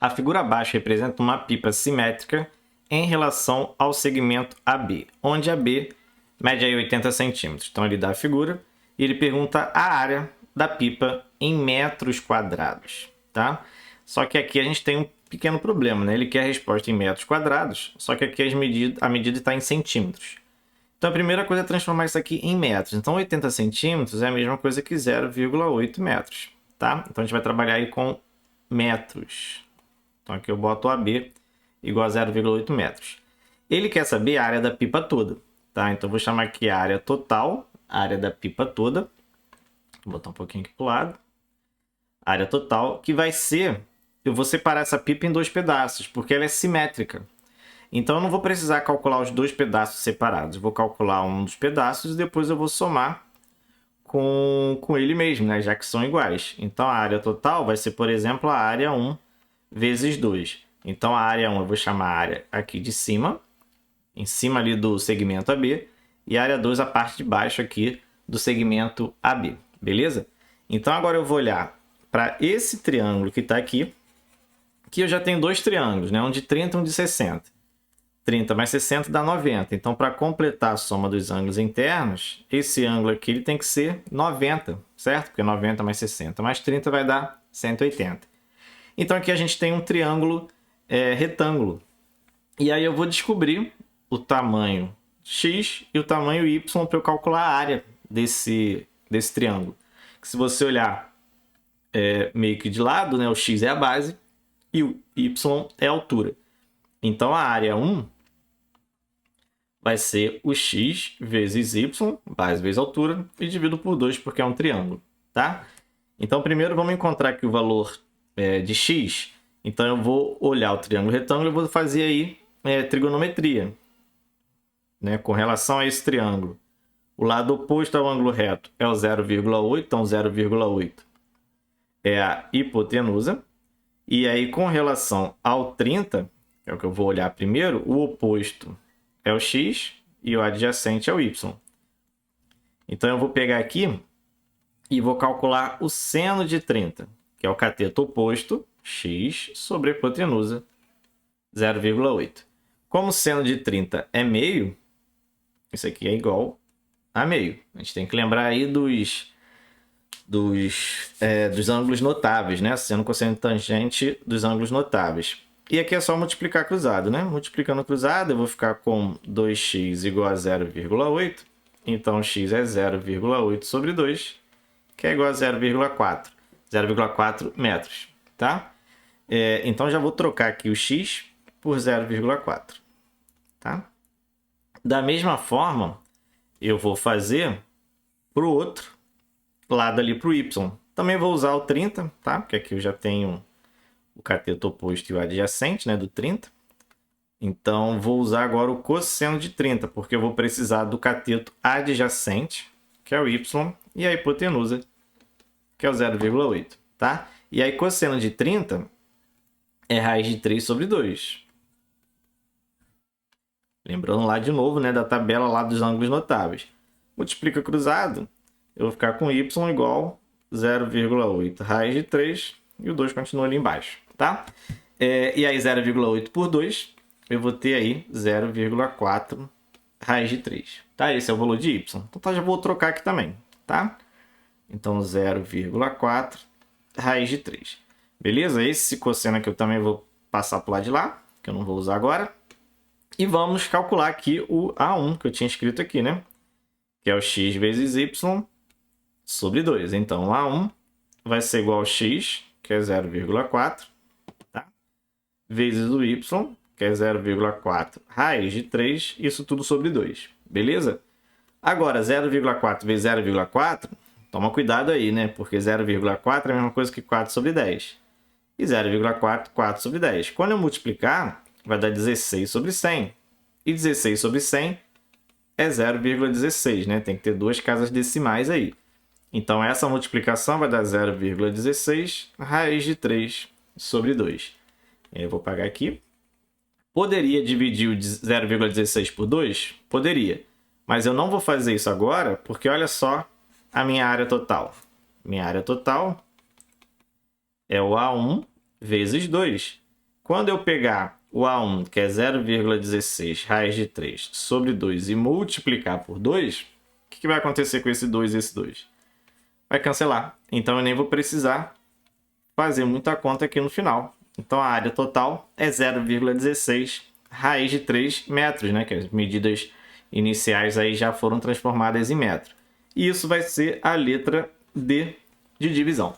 A figura abaixo representa uma pipa simétrica em relação ao segmento AB, onde AB mede aí 80 centímetros. Então, ele dá a figura e ele pergunta a área da pipa em metros quadrados, tá? Só que aqui a gente tem um pequeno problema, né? Ele quer a resposta em metros quadrados, só que aqui a medida está em centímetros. Então, a primeira coisa é transformar isso aqui em metros. Então, 80 centímetros é a mesma coisa que 0,8 metros, tá? Então, a gente vai trabalhar aí com metros. Então, aqui eu boto AB igual a 0,8 metros. Ele quer saber a área da pipa toda, tá? Então, eu vou chamar aqui a área total, a área da pipa toda. Vou botar um pouquinho aqui para o lado. Área total, que vai ser... Eu vou separar essa pipa em dois pedaços, porque ela é simétrica. Então, eu não vou precisar calcular os dois pedaços separados. Eu vou calcular um dos pedaços e depois eu vou somar com ele mesmo, né? Já que são iguais. Então, a área total vai ser, por exemplo, a área 1 vezes 2. Então, a área 1 eu vou chamar a área aqui de cima, em cima ali do segmento AB, e a área 2 a parte de baixo aqui do segmento AB, beleza? Então, agora eu vou olhar para esse triângulo que está aqui, que eu já tenho dois triângulos, né? Um de 30 e um de 60. 30 mais 60 dá 90. Então, para completar a soma dos ângulos internos, esse ângulo aqui ele tem que ser 90, certo? Porque 90 mais 60 mais 30 vai dar 180. Então, aqui a gente tem um triângulo retângulo. E aí eu vou descobrir o tamanho x e o tamanho y para eu calcular a área desse triângulo. Se você olhar meio que de lado, né, o x é a base e o y é a altura. Então, a área 1 vai ser o x vezes y, base vezes altura, e divido por 2 porque é um triângulo, tá? Então, primeiro vamos encontrar aqui o valor de x. Então, eu vou olhar o triângulo retângulo e vou fazer aí trigonometria, né, com relação a esse triângulo. O lado oposto ao ângulo reto é o 0,8, então 0,8 é a hipotenusa. E aí, com relação ao 30, que é o que eu vou olhar primeiro, o oposto é o x e o adjacente é o y. Então, eu vou pegar aqui e vou calcular o seno de 30, que é o cateto oposto, x, sobre a hipotenusa, 0,8. Como o seno de 30 é meio, isso aqui é igual a meio. A gente tem que lembrar aí dos ângulos notáveis, né? Seno, cosseno e tangente dos ângulos notáveis. E aqui é só multiplicar cruzado, né? Multiplicando cruzado, eu vou ficar com 2x igual a 0,8. Então, x é 0,8 sobre 2, que é igual a 0,4. 0,4 metros, tá? Então, já vou trocar aqui o x por 0,4, tá? Da mesma forma, eu vou fazer para o outro lado ali, para o y. Também vou usar o 30, tá? Porque aqui eu já tenho o cateto oposto e o adjacente, né, do 30. Então, vou usar agora o cosseno de 30, porque eu vou precisar do cateto adjacente, que é o y, e a hipotenusa, que é o 0,8, tá? E aí, cosseno de 30 é raiz de 3 sobre 2. Lembrando lá de novo, né, da tabela lá dos ângulos notáveis. Multiplica cruzado, eu vou ficar com y igual 0,8 raiz de 3, e o 2 continua ali embaixo, tá? E aí 0,8 por 2, eu vou ter aí 0,4 raiz de 3, tá? Esse é o valor de y. Então, já vou trocar aqui também, tá? Então, 0,4 raiz de 3. Beleza? Esse cosseno aqui eu também vou passar para o lado de lá, que eu não vou usar agora. E vamos calcular aqui o A1, que eu tinha escrito aqui, né? Que é o x vezes y sobre 2. Então, A1 vai ser igual a x, que é 0,4, tá? Vezes o y, que é 0,4 raiz de 3, isso tudo sobre 2. Beleza? Agora, 0,4 vezes 0,4, toma cuidado aí, né? Porque 0,4 é a mesma coisa que 4 sobre 10. E 0,4, 4 sobre 10. Quando eu multiplicar, vai dar 16 sobre 100. E 16 sobre 100 é 0,16, né? Tem que ter duas casas decimais aí. Então, essa multiplicação vai dar 0,16 raiz de 3 sobre 2. Eu vou pagar aqui. Poderia dividir o 0,16 por 2? Poderia. Mas eu não vou fazer isso agora, porque olha só a minha área total. Minha área total é o A1 vezes 2. Quando eu pegar o A1, que é 0,16 raiz de 3 sobre 2 e multiplicar por 2, o que vai acontecer com esse 2 e esse 2? Vai cancelar. Então eu nem vou precisar fazer muita conta aqui no final. Então a área total é 0,16 raiz de 3 metros, né? Que as medidas iniciais aí já foram transformadas em metro. E isso vai ser a letra D de divisão.